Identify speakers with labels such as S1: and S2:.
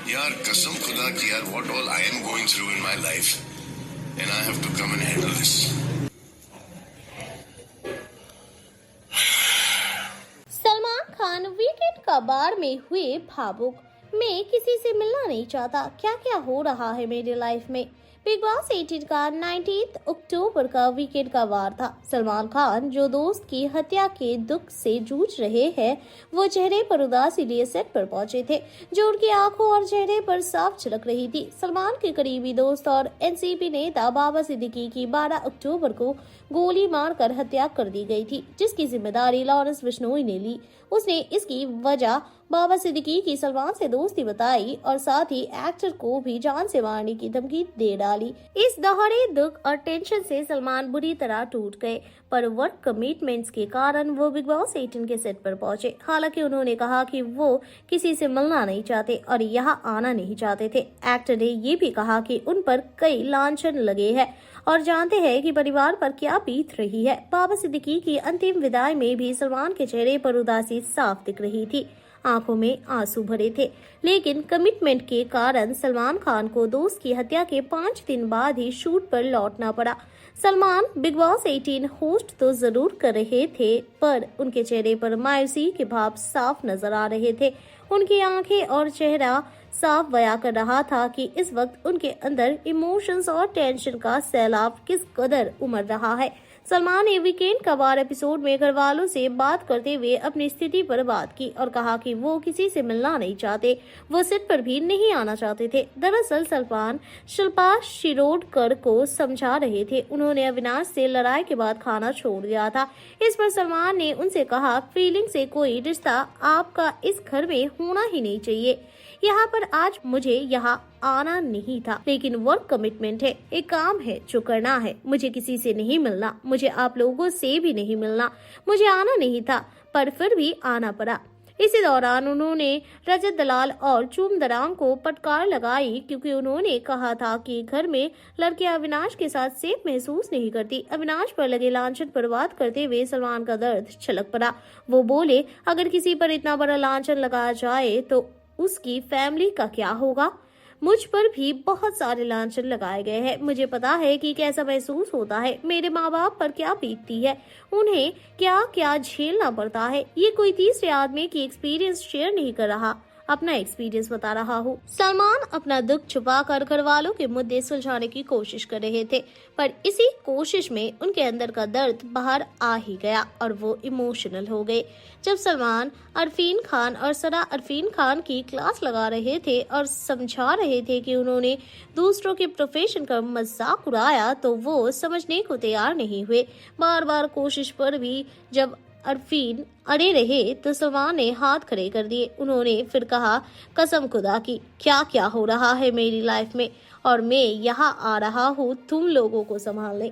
S1: यार कसम खुदा की यार, what all I am going through in my life and I have to come and handle this.
S2: Salman Khan weekend कबाड़ में हुए भावुक। मैं किसी से मिलना नहीं चाहता, क्या क्या हो रहा है मेरी लाइफ में। बिग बॉस 18 का 19 अक्टूबर का वीकेंड का वार था। सलमान खान जो दोस्त की हत्या के दुख से जूझ रहे हैं, वो चेहरे पर उदासी लिए सेट पर पहुंचे थे, जो उनकी आंखों और चेहरे पर साफ झलक रही थी। सलमान के करीबी दोस्त और एनसीपी नेता बाबा सिद्दीकी की 12 अक्टूबर को गोली मारकर हत्या कर दी गई थी, जिसकी जिम्मेदारी लॉरेंस बिश्नोई ने ली। उसने इसकी वजह बाबा सिद्दीकी की सलमान से दोस्ती बताई और साथ ही एक्टर को भी जान से मारने की धमकी दे डाली। इस दोहरे दुख और टेंशन से सलमान बुरी तरह टूट गए, पर वर्क कमिटमेंट्स के कारण वो बिग बॉस 18 के सेट पर पहुंचे। हालांकि उन्होंने कहा कि वो किसी से मिलना नहीं चाहते और यहाँ आना नहीं चाहते थे। एक्टर ने ये भी कहा कि उन पर कई लांछन लगे हैं और जानते हैं कि परिवार पर क्या बीत रही है। बाबा सिद्दीकी की अंतिम विदाई में भी सलमान के चेहरे पर उदासी साफ दिख रही थी, आंखों में आंसू भरे थे। लेकिन कमिटमेंट के कारण सलमान खान को दोस्त की हत्या के 5 दिन बाद ही शूट पर लौटना पड़ा। सलमान बिग बॉस 18 होस्ट तो जरूर कर रहे थे, पर उनके चेहरे पर मायूसी के भाव साफ नजर आ रहे थे। उनकी आंखें और चेहरा साफ बयां कर रहा था कि इस वक्त उनके अंदर इमोशंस और टेंशन का सैलाब किस कदर उमड़ रहा है। सलमान ने वीकेंड का वार एपिसोड में घर वालों से बात करते हुए अपनी स्थिति पर बात की और कहा कि वो किसी से मिलना नहीं चाहते, वो सेट पर भी नहीं आना चाहते थे। दरअसल सलमान शिल्पा शिरोडकर को समझा रहे थे। उन्होंने अविनाश से लड़ाई के बाद खाना छोड़ दिया था। इस पर सलमान ने उनसे कहा, फीलिंग से कोई रिश्ता आपका इस घर में होना ही नहीं चाहिए। यहाँ पर आज मुझे यहाँ आना नहीं था, लेकिन वर्क कमिटमेंट है, एक काम है जो करना है। मुझे किसी से नहीं मिलना, मुझे आप लोगों से भी नहीं मिलना, मुझे आना नहीं था, पर फिर भी आना पड़ा। इसी दौरान उन्होंने रजत दलाल और चूम दरांग को फटकार लगाई, क्योंकि उन्होंने कहा था कि घर में लड़कियां अविनाश के साथ सेफ महसूस नहीं करती। अविनाश पर लगे लांछन पर बात करते हुए सलमान का दर्द छलक पड़ा। वो बोले, अगर किसी पर इतना बड़ा लांछन लगाया जाए तो उसकी फैमिली का क्या होगा। मुझ पर भी बहुत सारे लांछन लगाए गए हैं। मुझे पता है कि कैसा महसूस होता है, मेरे माँ बाप पर क्या बीतती है, उन्हें क्या क्या झेलना पड़ता है। ये कोई तीसरे आदमी की एक्सपीरियंस शेयर नहीं कर रहा, अपना एक्सपीरियंस बता रहा हूँ। सलमान अपना दुख छुपाकर घर वालों के मुद्दे सुलझाने की कोशिश कर रहे थे, पर इसी कोशिश में उनके अंदर का दर्द बाहर आ ही गया और वो इमोशनल हो गए। जब सलमान अरफीन खान और सरा अरफीन खान की क्लास लगा रहे थे और समझा रहे थे कि उन्होंने दूसरों के प्रोफेशन का मजाक उड़ाया, तो वो समझने को तैयार नहीं हुए। बार बार कोशिश पर भी जब अरफीन अड़े रहे तो सलमान ने हाथ खड़े कर दिए। उन्होंने फिर कहा, कसम खुदा की क्या क्या हो रहा है मेरी लाइफ में और मैं यहाँ आ रहा हूँ तुम लोगों को संभालने।